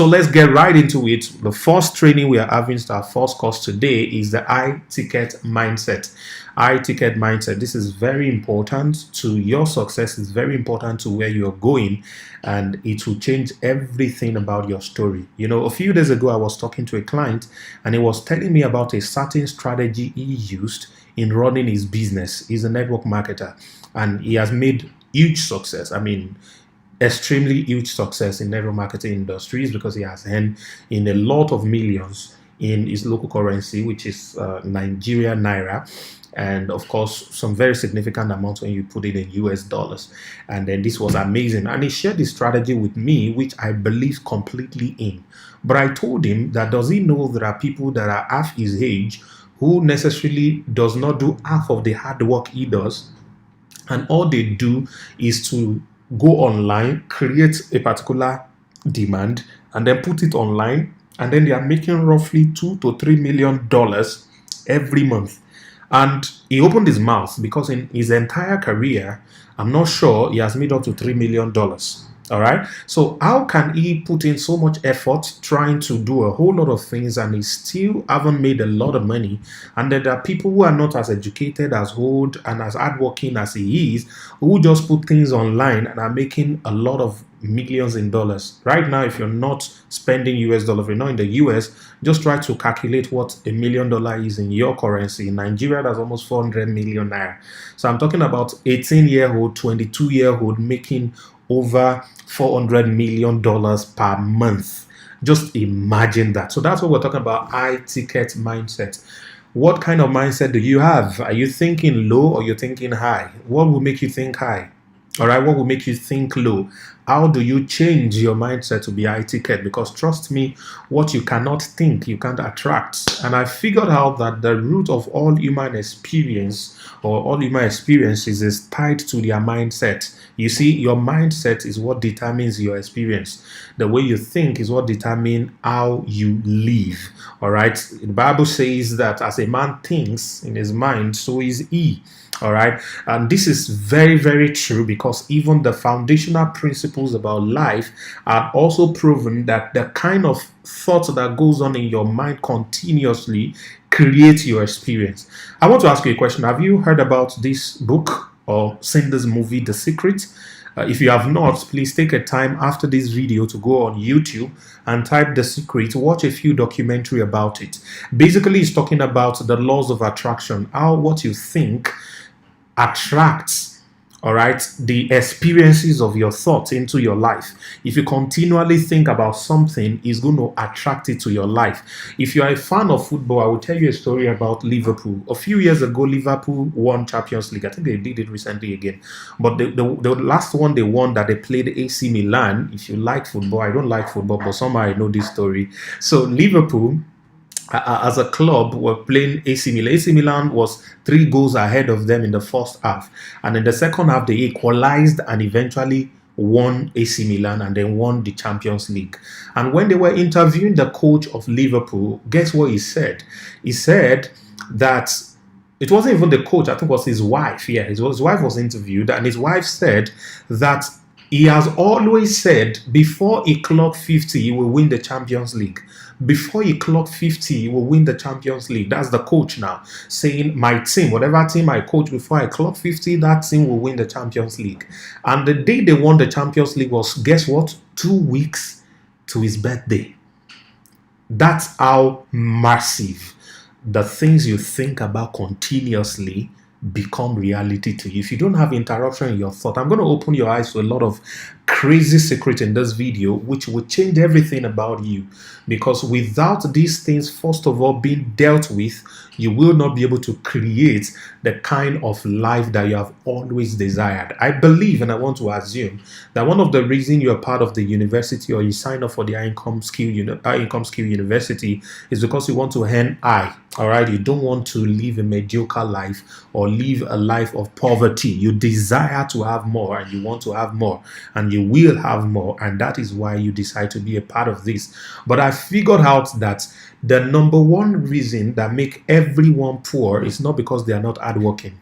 So let's get right into it. The first training we are having, our first course today, is the high ticket mindset. High ticket mindset. This is very important to your success. It's very important to where you're going, and it will change everything about your story. You know, a few days ago, I was talking to a client, and he was telling me about a certain strategy he used in running his business. He's a network marketer, and he has made huge success. I mean, extremely huge success in network marketing industries, because he has earned in a lot of millions in his local currency, which is Nigeria naira, and of course some very significant amounts when you put it in US dollars. And then this was amazing, and he shared this strategy with me, which I believe completely in. But I told him that, does he know there are people that are half his age who necessarily does not do half of the hard work he does, and all they do is to go online, create a particular demand, and then put it online, and then they are making roughly $2 to $3 million every month. And he opened his mouth because in his entire career, I'm not sure he has made up to $3 million. All right. So how can he put in so much effort trying to do a whole lot of things, and he still haven't made a lot of money? And then there are people who are not as educated, as old, and as hardworking as he is, who just put things online and are making a lot of millions in dollars. Right now, if you're not spending US dollars, if you're not in the US, just try to calculate what $1 million is in your currency. In Nigeria, that's almost 400 million naira. So I'm talking about 18-year-old, 22-year-old making over $400 million per month. Just imagine that. So that's what we're talking about, high ticket mindset. What kind of mindset do you have? Are you thinking low or you're thinking high? What will make you think high? All right, what will make you think low? How do you change your mindset to be high ticket? Because trust me, what you cannot think, you can't attract. And I figured out that the root of all human experience, or all human experiences, is tied to their mindset. You see, your mindset is what determines your experience. The way you think is what determines how you live. All right, the Bible says that as a man thinks in his mind, so is he. All right. And this is very, very true, because even the foundational principles about life are also proven that the kind of thought that goes on in your mind continuously creates your experience. I want to ask you a question. Have you heard about this book or seen this movie, The Secret? If you have not, please take a time after this video to go on YouTube and type The Secret. Watch a few documentary about it. Basically, it's talking about the laws of attraction, how what you think attracts, all right, the experiences of your thoughts into your life. If you continually think about something, it's going to attract it to your life. If you are a fan of football, I will tell you a story about Liverpool. A few years ago, Liverpool won Champions League. I think they did it recently again. But the last one they won, that they played AC Milan. If you like football, I don't like football, but somehow I know this story. So Liverpool, as a club, were playing AC Milan. AC Milan was 3 goals ahead of them in the first half, and in the second half they equalized and eventually won AC Milan, and then won the Champions League. And when they were interviewing the coach of Liverpool, guess what he said? He said that it wasn't even the coach, I think it was his wife. Yeah, his wife was interviewed, and his wife said that he has always said before he clocked 50, he will win the Champions League. Before he clocked 50, he will win the Champions League. That's the coach now saying, my team, whatever team I coach before I clock 50, that team will win the Champions League. And the day they won the Champions League was, guess what? 2 weeks to his birthday. That's how massive the things you think about continuously become reality to you. If you don't have interruption in your thought, I'm going to open your eyes to a lot of crazy secret in this video, which will change everything about you. Because without these things, first of all, being dealt with, you will not be able to create the kind of life that you have always desired. I believe, and I want to assume, that one of the reasons you're part of the university, or you sign up for the high income skill university, is because you want to earn high. All right, you don't want to live a mediocre life or live a life of poverty. You desire to have more, and you want to have more, and you will have more, and that is why you decide to be a part of this. But I figured out that the number one reason that make everyone poor is not because they are not hardworking.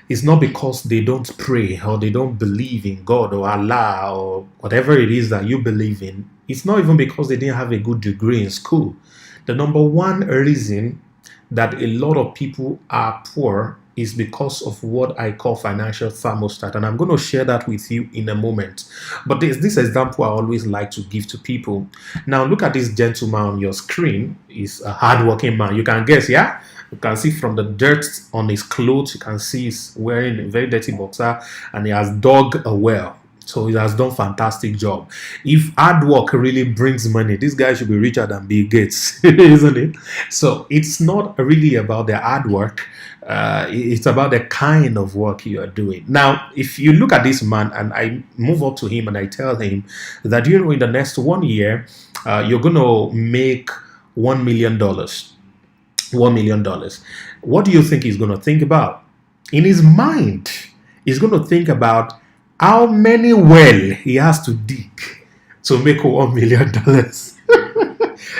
It's not because they don't pray or they don't believe in God or Allah or whatever it is that you believe in. It's not even because they didn't have a good degree in school. The number one reason that a lot of people are poor is because of what I call financial thermostat. And I'm going to share that with you in a moment. But there's this example I always like to give to people. Now, look at this gentleman on your screen. He's a hardworking man. You can guess, yeah? You can see from the dirt on his clothes, you can see he's wearing a very dirty boxer and he has dug a well. So he has done fantastic job. If hard work really brings money, this guy should be richer than Bill Gates, isn't it? So it's not really about the hard work. It's about the kind of work you are doing. Now, if you look at this man and I move up to him and I tell him that, you know, in the next 1 year, you're going to make $1 million. $1 million. What do you think he's going to think about? In his mind, he's going to think about how many well he has to dig to make $1 million.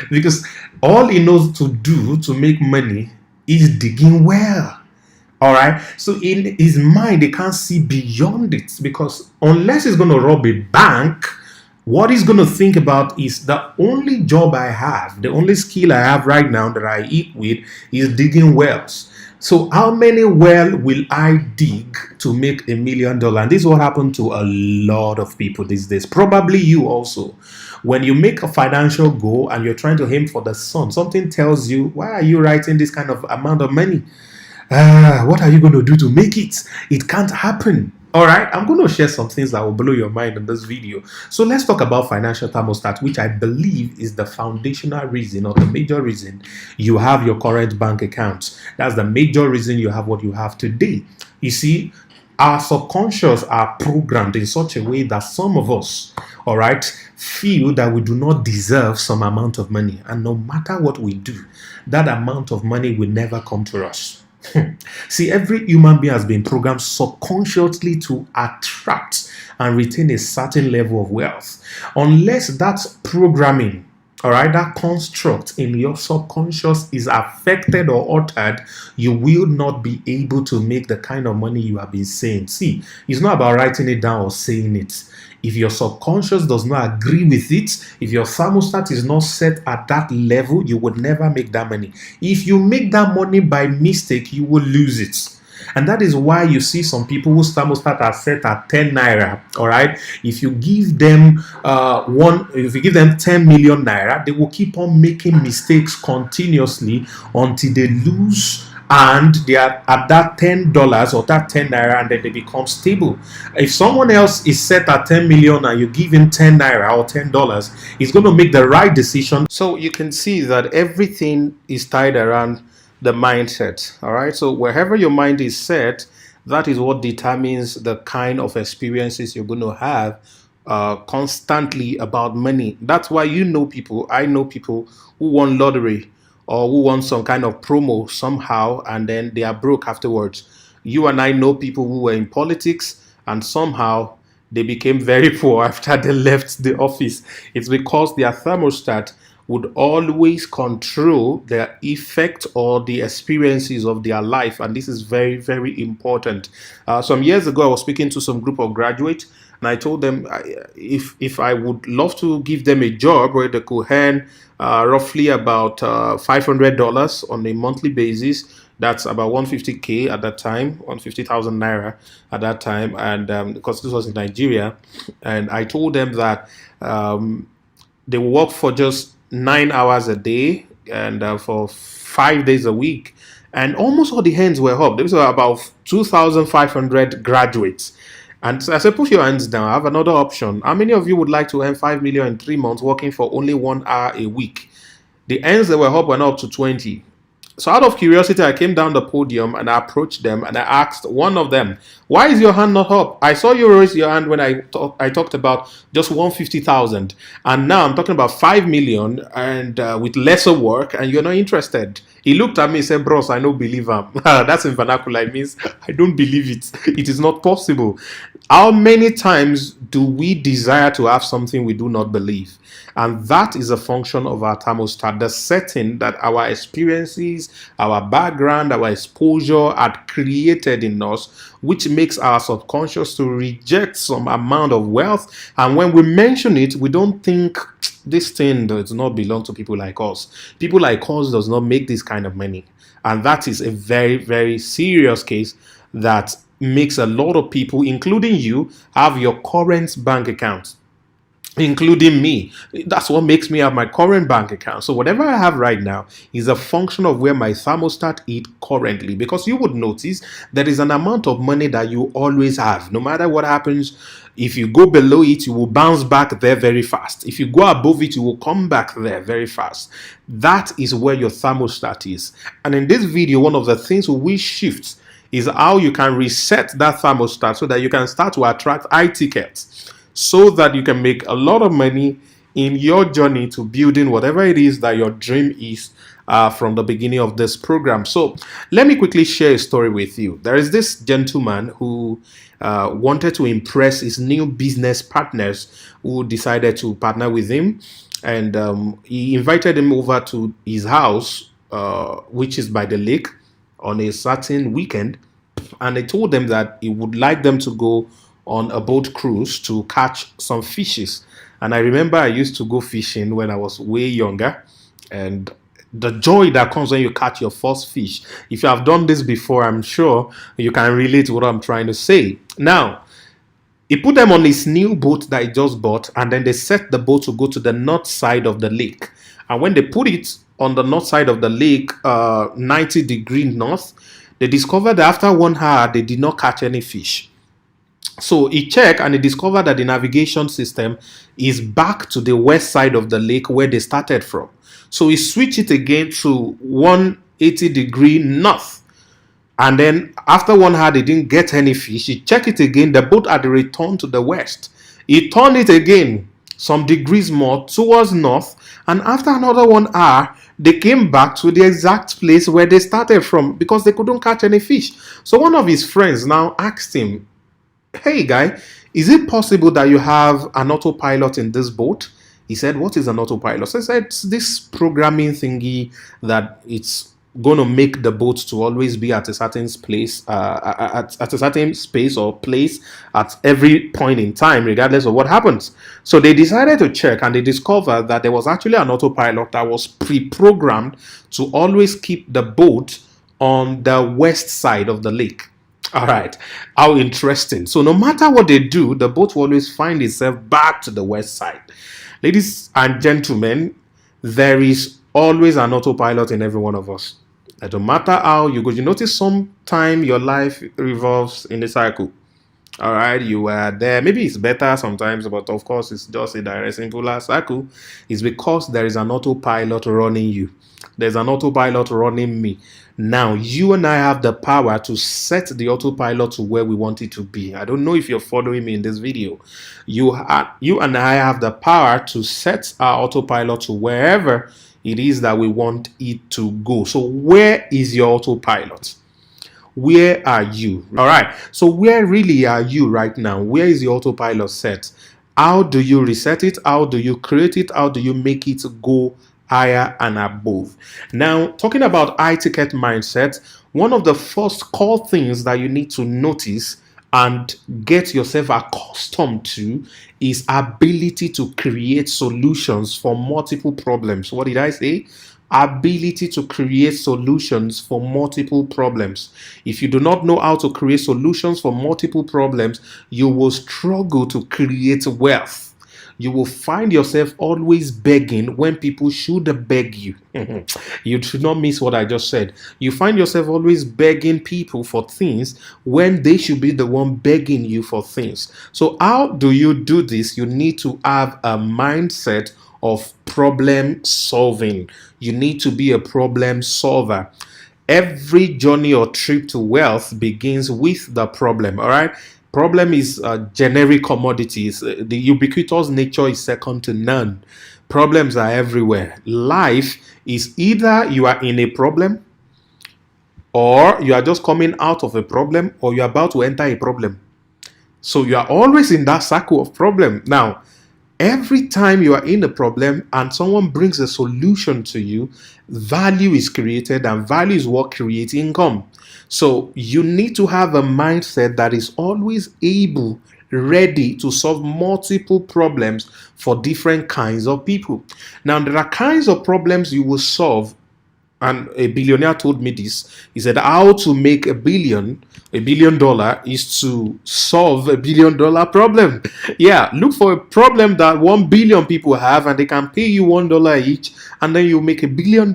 Because all he knows to do to make money is digging well. All right. So in his mind, he can't see beyond it, because unless he's going to rob a bank, what he's going to think about is the only job I have, the only skill I have right now that I eat with is digging wells. So how many wells will I dig to make $1 million? And this is what happened to a lot of people these days. Probably you also. When you make a financial goal and you're trying to aim for the sun, something tells you, why are you writing this kind of amount of money? What are you going to do to make it? It can't happen. All right, I'm going to share some things that will blow your mind in this video. So let's talk about financial thermostat, which I believe is the foundational reason or the major reason you have your current bank account. That's the major reason you have what you have today. You see, our subconscious are programmed in such a way that some of us, all right, feel that we do not deserve some amount of money. And no matter what we do, that amount of money will never come to us. See, every human being has been programmed subconsciously to attract and retain a certain level of wealth. Unless that programming, all right, that construct in your subconscious is affected or altered, you will not be able to make the kind of money you have been saying. See, it's not about writing it down or saying it. If your subconscious does not agree with it, if your thermostat is not set at that level, you would never make that money. If you make that money by mistake, you will lose it. And that is why you see some people whose thermostat are set at 10 naira. All right. If you give them if you give them 10 million naira, they will keep on making mistakes continuously until they lose and they are at that $10 or that 10 naira, and then they become stable. If someone else is set at 10 million and you give him 10 naira or $10, he's going to make the right decision. So you can see that everything is tied around the mindset. All right. So wherever your mind is set, that is what determines the kind of experiences you're going to have constantly about money. That's why I know people who won lottery or who won some kind of promo somehow and then they are broke afterwards. You and I know people who were in politics and somehow they became very poor after they left the office. It's because their thermostat would always control the effect or the experiences of their life. And this is very, very important. Some years ago, I was speaking to some group of graduates and I told them if I would love to give them a job where they could earn roughly about $500 on a monthly basis. That's about 150K at that time, 150,000 naira at that time. And because this was in Nigeria, and I told them that they work for just 9 hours a day and for 5 days a week. And almost all the hands were up. There was about 2,500 graduates. And so I said, put your hands down. I have another option. How many of you would like to earn 5 million in 3 months working for only 1 hour a week? The hands that were up went up to 20. So out of curiosity, I came down the podium and I approached them and I asked one of them, why is your hand not up? I saw you raise your hand when I talked about just 150,000. And now I'm talking about 5 million and with lesser work and you're not interested. He looked at me and said, bros, I don't believe him. That's in vernacular. It means I don't believe it. It is not possible. How many times do we desire to have something we do not believe? And that is a function of our thermostat, the setting that our experiences, our background, our exposure had created in us, which makes our subconscious to reject some amount of wealth. And when we mention it, we don't think this thing does not belong to people like us. People like us does not make this kind of money, and that is a very, very serious case that makes a lot of people, including you, have your current bank account, including me. That's what makes me have my current bank account. So whatever I have right now is a function of where my thermostat is currently, because you would notice there is an amount of money that you always have. No matter what happens, if you go below it, you will bounce back there very fast. If you go above it, you will come back there very fast. That is where your thermostat is. And in this video, one of the things we shift is how you can reset that thermostat so that you can start to attract high tickets, so that you can make a lot of money in your journey to building whatever it is that your dream is from the beginning of this program. So let me quickly share a story with you. There is this gentleman who wanted to impress his new business partners who decided to partner with him, and he invited him over to his house, which is by the lake, on a certain weekend, and he told them that he would like them to go on a boat cruise to catch some fishes. And I remember I used to go fishing when I was way younger, and the joy that comes when you catch your first fish. If you have done this before, I'm sure you can relate to what I'm trying to say. Now, he put them on his new boat that he just bought, and then they set the boat to go to the north side of the lake. And when they put it on the north side of the lake, 90-degree north, they discovered that after 1 hour, they did not catch any fish. So he checked and he discovered that the navigation system is back to the west side of the lake where they started from. So he switched it again to 180-degree north. And then after 1 hour, they didn't get any fish. He checked it again. The boat had returned to the west. He turned it again some degrees more towards north. And after another 1 hour, they came back to the exact place where they started from because they couldn't catch any fish. So one of his friends now asked him, "Hey guy, is it possible that you have an autopilot in this boat?" He said, "What is an autopilot?" So I said, "It's this programming thingy that it's going to make the boat to always be at a certain place, at a certain space or place at every point in time, regardless of what happens." So they decided to check, and they discovered that there was actually an autopilot that was pre-programmed to always keep the boat on the west side of the lake. All right, how interesting. So no matter what they do, the boat will always find itself back to the west side. Ladies and gentlemen, there is always an autopilot in every one of us. It don't matter how you go. You notice sometime your life revolves in a cycle. All right, you are there. Maybe it's better sometimes, but of course, it's just a direct, simple cycle. It's because there is an autopilot running you. There's an autopilot running me. Now, you and I have the power to set the autopilot to where we want it to be. I don't know if you're following me in this video. You and I have the power to set our autopilot to wherever it is that we want it to go. So where is your autopilot? Where are you? All right. So where really are you right now? Where is your autopilot set? How do you reset it? How do you create it? How do you make it go higher and above? Now, talking about high ticket mindset, one of the first core things that you need to notice and get yourself accustomed to is ability to create solutions for multiple problems. What did I say? Ability to create solutions for multiple problems. If you do not know how to create solutions for multiple problems, you will struggle to create wealth. You will find yourself always begging when people should beg you. You should not miss what I just said. You find yourself always begging people for things when they should be the one begging you for things. So how do you do this? You need to have a mindset of problem solving. You need to be a problem solver. Every journey or trip to wealth begins with the problem. All right. Problem is generic commodities. The ubiquitous nature is second to none. Problems are everywhere. Life is either you are in a problem, or you are just coming out of a problem, or you are about to enter a problem. So you are always in that circle of problem. Now, every time you are in a problem and someone brings a solution to you, value is created, and value is what creates income. So you need to have a mindset that is always able ready to solve multiple problems for different kinds of people. Now, there are kinds of problems you will solve, and a billionaire told me this. He said, how to make $1 billion is to solve $1 billion problem. Yeah, look for a problem that 1 billion people have and they can pay you $1 each, and then you make $1 billion.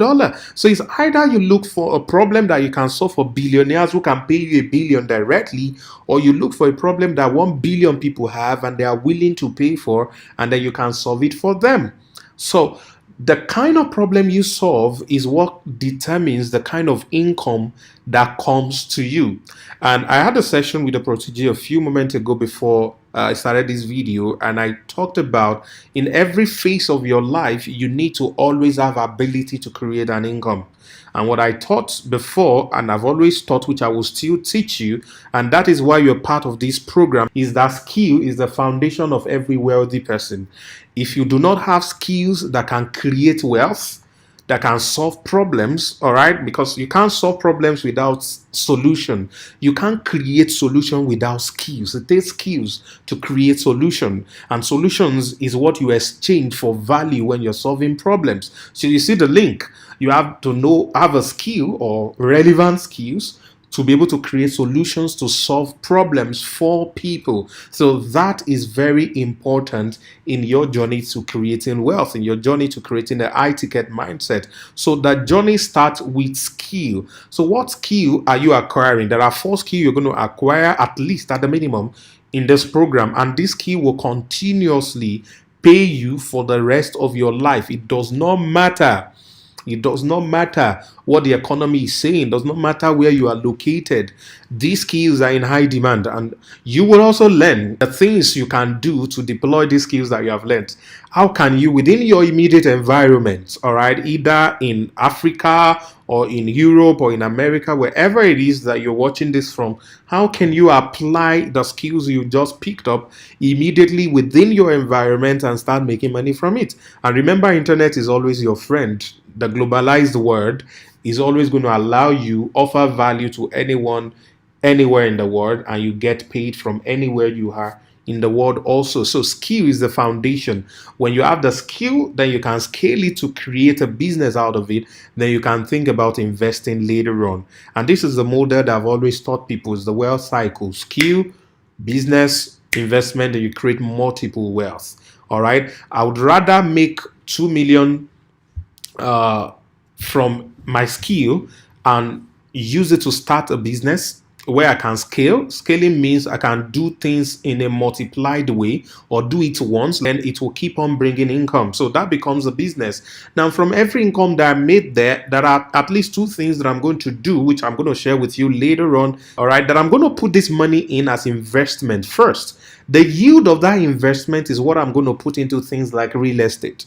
So it's either you look for a problem that you can solve for billionaires who can pay you $1 billion directly, or you look for a problem that 1 billion people have and they are willing to pay for, and then you can solve it for them. So the kind of problem you solve is what determines the kind of income that comes to you. And I had a session with a protege a few moments ago before I started this video, and I talked about in every phase of your life, you need to always have ability to create an income. And what I taught before, and I've always taught, which I will still teach you, and that is why you're part of this program, is that skill is the foundation of every wealthy person. If you do not have skills that can create wealth, that can solve problems, all right, because you can't solve problems without solution. You can't create solution without skills. It takes skills to create solution, and solutions is what you exchange for value when you're solving problems. So you see the link. You have to have a skill or relevant skills to be able to create solutions to solve problems for people. So that is very important in your journey to creating wealth, in your journey to creating a high ticket mindset. So that journey starts with skill. So what skill are you acquiring? There are 4 skills you're going to acquire, at least at the minimum, in this program. And this skill will continuously pay you for the rest of your life. It does not matter. It does not matter what the economy is saying. It does not matter where you are located. These skills are in high demand, and you will also learn the things you can do to deploy these skills that you have learned. How can you, within your immediate environment, all right, either in Africa or in Europe or in America, wherever it is that you're watching this from, how can you apply the skills you just picked up immediately within your environment and start making money from it? And remember, internet is always your friend. The globalized world is always going to allow you offer value to anyone, anywhere in the world, and you get paid from anywhere you are in the world also. So skill is the foundation. When you have the skill, then you can scale it to create a business out of it. Then you can think about investing later on. And this is the model that I've always taught people, is the wealth cycle: skill, business, investment, and you create multiple wealth. All right. I would rather make 2 million from my skill and use it to start a business where I can scale. Scaling means I can do things in a multiplied way, or do it once, then it will keep on bringing income. So that becomes a business. Now, from every income that I made there are at least 2 things that I'm going to do, which I'm going to share with you later on. All right, that I'm going to put this money in as investment first. The yield of that investment is what I'm going to put into things like real estate.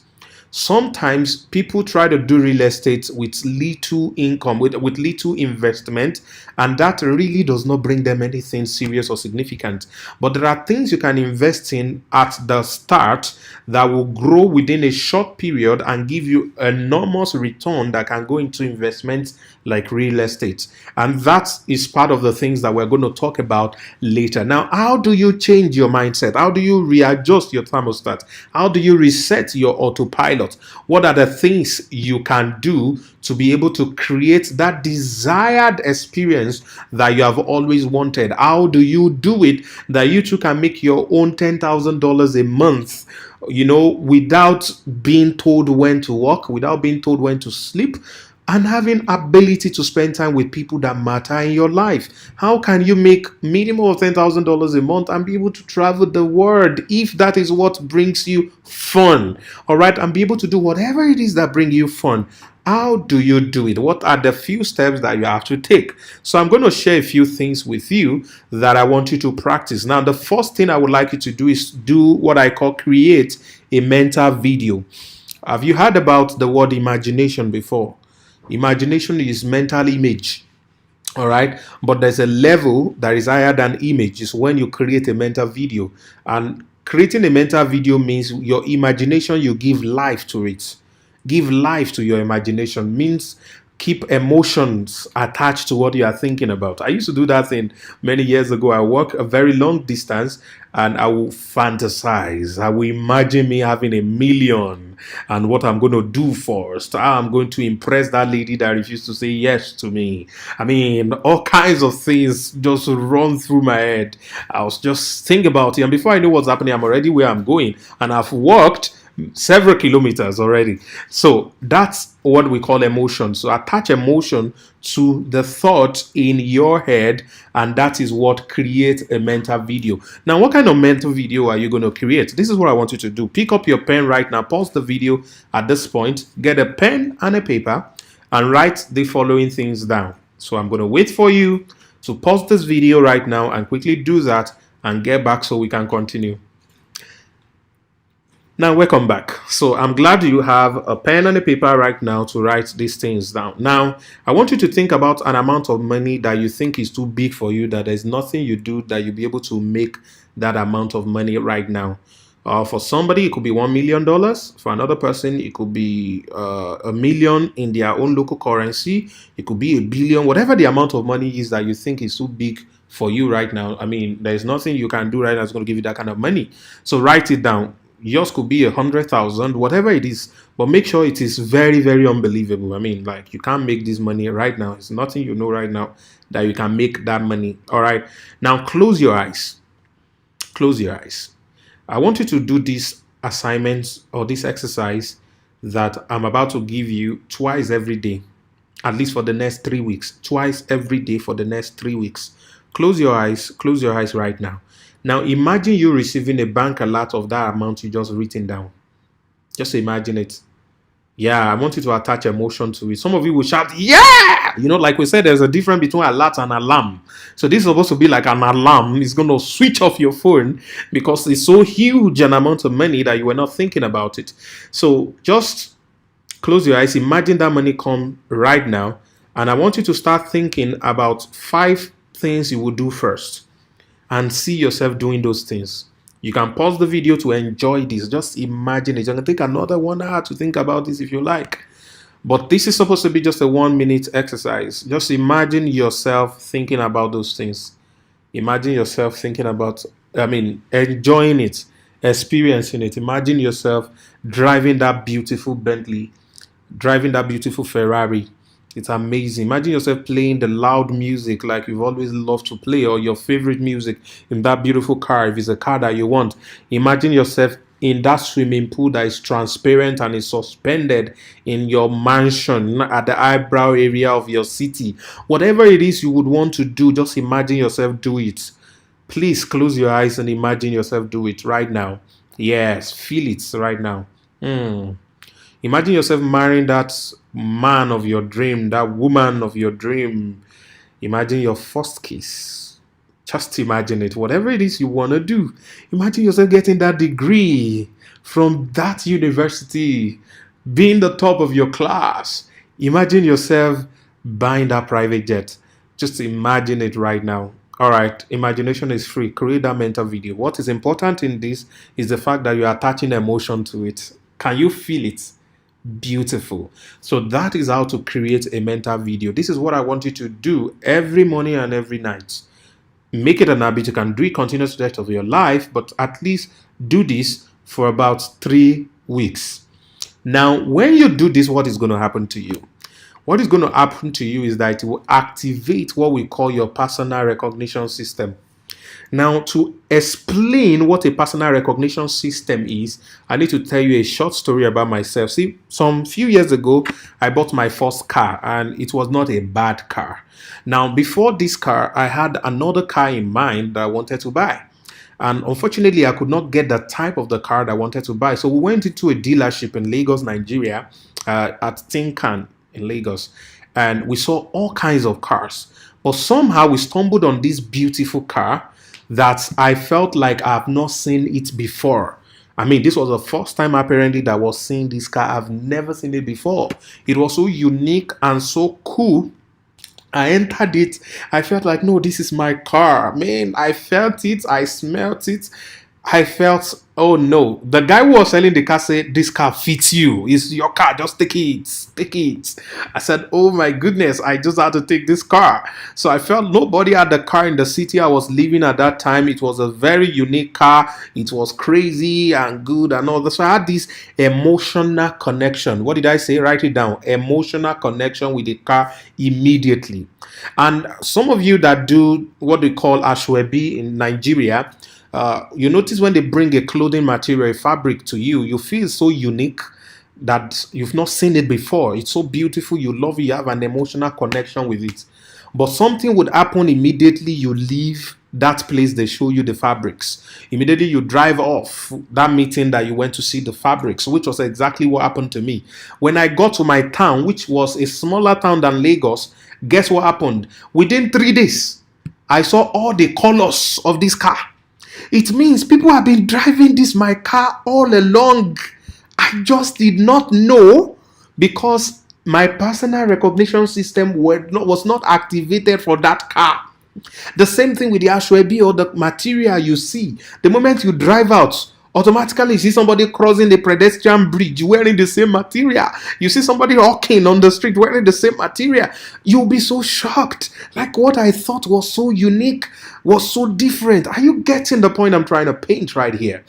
Sometimes people try to do real estate with little income, with little investment, and that really does not bring them anything serious or significant. But there are things you can invest in at the start that will grow within a short period and give you enormous return that can go into investments like real estate. And that is part of the things that we're going to talk about later. Now, how do you change your mindset? How do you readjust your thermostat? How do you reset your autopilot? What are the things you can do to be able to create that desired experience that you have always wanted? How do you do it that you too can make your own $10,000 a month, without being told when to work, without being told when to sleep, and having ability to spend time with people that matter in your life? How can you make minimum of $10,000 a month and be able to travel the world if that is what brings you fun? All right, and be able to do whatever it is that brings you fun. How do you do it? What are the few steps that you have to take? So I'm going to share a few things with you that I want you to practice. Now, the first thing I would like you to do is do what I call create a mental video. Have you heard about the word imagination before? Imagination is mental image. All right, but there's a level that is higher than image. Is when you create a mental video. And creating a mental video means your imagination, you give life to it. Give life to your imagination means keep emotions attached to what you are thinking about. I used to do that thing many years ago. I walk a very long distance and I will fantasize. I will imagine me having 1 million and what I'm going to do first. How I'm going to impress that lady that refused to say yes to me. I mean, all kinds of things just run through my head. I was just thinking about it. And before I know what's happening, I'm already where I'm going. And I've walked several kilometers already. So that's what we call emotion. So attach emotion to the thought in your head, and that is what creates a mental video. Now, what kind of mental video are you going to create? This is what I want you to do. Pick up your pen right now, pause the video at this point, get a pen and a paper, and write the following things down. So I'm going to wait for you to pause this video right now and quickly do that and get back so we can continue. Now, welcome back. So I'm glad you have a pen and a paper right now to write these things down. Now, I want you to think about an amount of money that you think is too big for you, that there's nothing you do that you'll be able to make that amount of money right now. For somebody, it could be $1 million. For another person, it could be $1 million in their own local currency. It could be $1 billion, whatever the amount of money is that you think is too big for you right now. I mean, there's nothing you can do right now that's going to give you that kind of money. So write it down. Yours could be 100,000, whatever it is, but make sure it is very, very unbelievable. I mean, like, you can't make this money right now. It's nothing you know right now that you can make that money. All right. Now close your eyes. Close your eyes. I want you to do this assignment or this exercise that I'm about to give you twice every day, at least for the next 3 weeks. Twice every day for the next 3 weeks. Close your eyes. Close your eyes right now. Now imagine you receiving a bank alert of that amount you just written down. Just imagine it. Yeah, I want you to attach emotion to it. Some of you will shout, yeah! You know, like we said, there's a difference between alert and alarm. So this is supposed to be like an alarm. It's going to switch off your phone because it's so huge an amount of money that you were not thinking about it. So just close your eyes. Imagine that money come right now. And I want you to start thinking about 5 things you will do first. And see yourself doing those things. You can pause the video to enjoy this. Just imagine it. You can take another 1 hour to think about this if you like. But this is supposed to be just a 1-minute exercise. Just imagine yourself thinking about those things. Imagine yourself thinking about, enjoying it, experiencing it. Imagine yourself driving that beautiful Bentley, driving that beautiful Ferrari. It's amazing. Imagine yourself playing the loud music like you've always loved to play, or your favorite music in that beautiful car, if it's a car that you want. Imagine yourself in that swimming pool that is transparent and is suspended in your mansion at the eyebrow area of your city. Whatever it is you would want to do, just imagine yourself do it. Please close your eyes and imagine yourself do it right now. Yes, feel it right now. Imagine yourself marrying that man of your dream, that woman of your dream. Imagine your first kiss. Just imagine it. Whatever it is you want to do. Imagine yourself getting that degree from that university, being the top of your class. Imagine yourself buying that private jet. Just imagine it right now. All right, imagination is free. Create that mental video. What is important in this is the fact that you're attaching emotion to it. Can you feel it? Beautiful. So that is how to create a mental video. This is what I want you to do every morning and every night. Make it an habit. You can do it continuous to the rest of your life, but at least do this for about 3 weeks. Now, when you do this, what is going to happen to you? What is going to happen to you is that it will activate what we call your personal recognition system. Now, to explain what a personal recognition system is, I need to tell you a short story about myself. See, some few years ago, I bought my first car, and it was not a bad car. Now, before this car, I had another car in mind that I wanted to buy. And unfortunately, I could not get the type of the car that I wanted to buy. So we went into a dealership in Lagos, Nigeria, at Tinkan in Lagos. And we saw all kinds of cars. But somehow we stumbled on this beautiful car that I felt like I have not seen it before. I mean, this was the first time apparently that I was seeing this car. I've never seen it before. It was so unique and so cool. I entered it. I felt like, no, this is my car. Man, I felt it. I smelt it. I felt, oh no. The guy who was selling the car said, this car fits you. It's your car. Just take it. Take it. I said, oh my goodness, I just had to take this car. So I felt nobody had the car in the city I was living at that time. It was a very unique car. It was crazy and good and all that. So I had this emotional connection. What did I say? Write it down. Emotional connection with the car immediately. And some of you that do what they call ashwebi in Nigeria, you notice when they bring a clothing material, a fabric to you, you feel so unique that you've not seen it before. It's so beautiful, you love it, you have an emotional connection with it. But something would happen immediately you leave that place they show you the fabrics. Immediately you drive off that meeting that you went to see the fabrics, which was exactly what happened to me. When I got to my town, which was a smaller town than Lagos, guess what happened? Within 3 days, I saw all the colors of this car. It means people have been driving this my car all along. I just did not know because my personal recognition system was not activated for that car. The same thing with the ashwebi or the material you see. The moment you drive out, automatically you see somebody crossing the pedestrian bridge wearing the same material. You see somebody walking on the street wearing the same material. You'll be so shocked. Like what I thought was so unique was so different. Are you getting the point I'm trying to paint right here?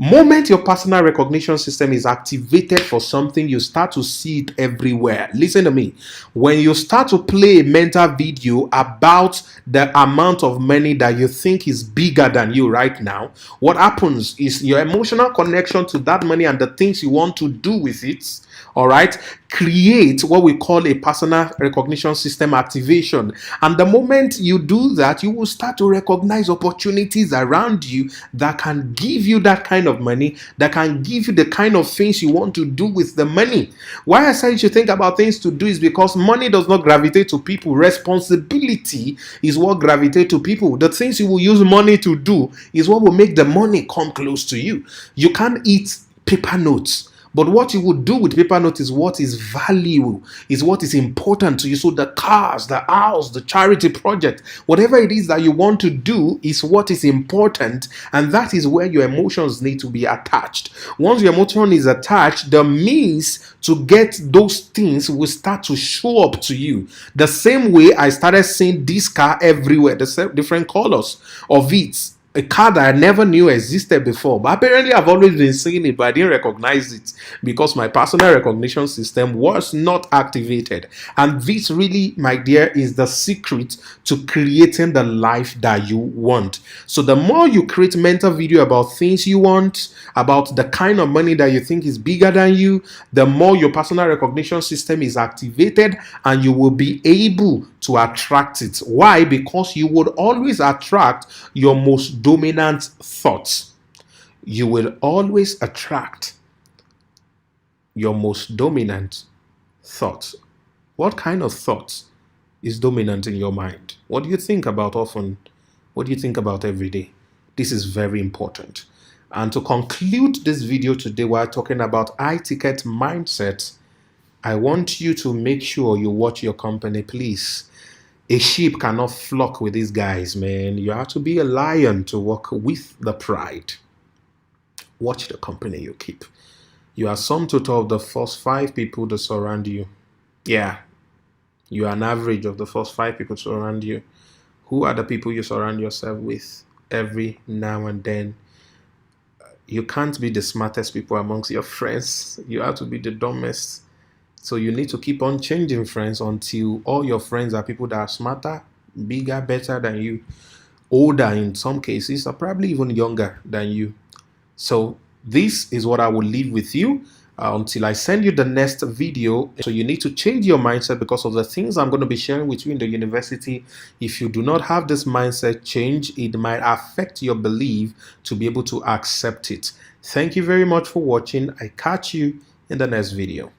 Moment your personal recognition system is activated for something, you start to see it everywhere. Listen to me. When you start to play a mental video about the amount of money that you think is bigger than you right now, what happens is your emotional connection to that money and the things you want to do with it, all right, create what we call a personal recognition system activation. And the moment you do that, you will start to recognize opportunities around you that can give you that kind of money, that can give you the kind of things you want to do with the money. Why I say you should think about things to do is because money does not gravitate to people. Responsibility is what gravitates to people. The things you will use money to do is what will make the money come close to you. You can't eat paper notes. But what you would do with paper note is what is value, is what is important to you. So the cars, the house, the charity project, whatever it is that you want to do is what is important. And that is where your emotions need to be attached. Once your emotion is attached, the means to get those things will start to show up to you. The same way I started seeing this car everywhere, the different colors of it. A car that I never knew existed before, but apparently I've always been seeing it, but I didn't recognize it because my personal recognition system was not activated. And this really, my dear, is the secret to creating the life that you want. So the more you create mental video about things you want, about the kind of money that you think is bigger than you, the more your personal recognition system is activated and you will be able to attract it. Why? Because you would always attract your most dominant thoughts. You will always attract your most dominant thoughts. What kind of thoughts is dominant in your mind? What do you think about often? What do you think about every day? This is very important. And to conclude this video today, we're talking about high ticket mindset. I want you to make sure you watch your company, please. A sheep cannot flock with these guys, man. You have to be a lion to walk with the pride. Watch the company you keep. You are sum total of the first 5 people that surround you. Yeah, you are an average of the first 5 people surround you. Who are the people you surround yourself with every now and then? You can't be the smartest people amongst your friends. You have to be the dumbest. So you need to keep on changing friends until all your friends are people that are smarter, bigger, better than you, older in some cases, or probably even younger than you. So this is what I will leave with you until I send you the next video. So you need to change your mindset because of the things I'm going to be sharing with you in the university. If you do not have this mindset change, it might affect your belief to be able to accept it. Thank you very much for watching. I catch you in the next video.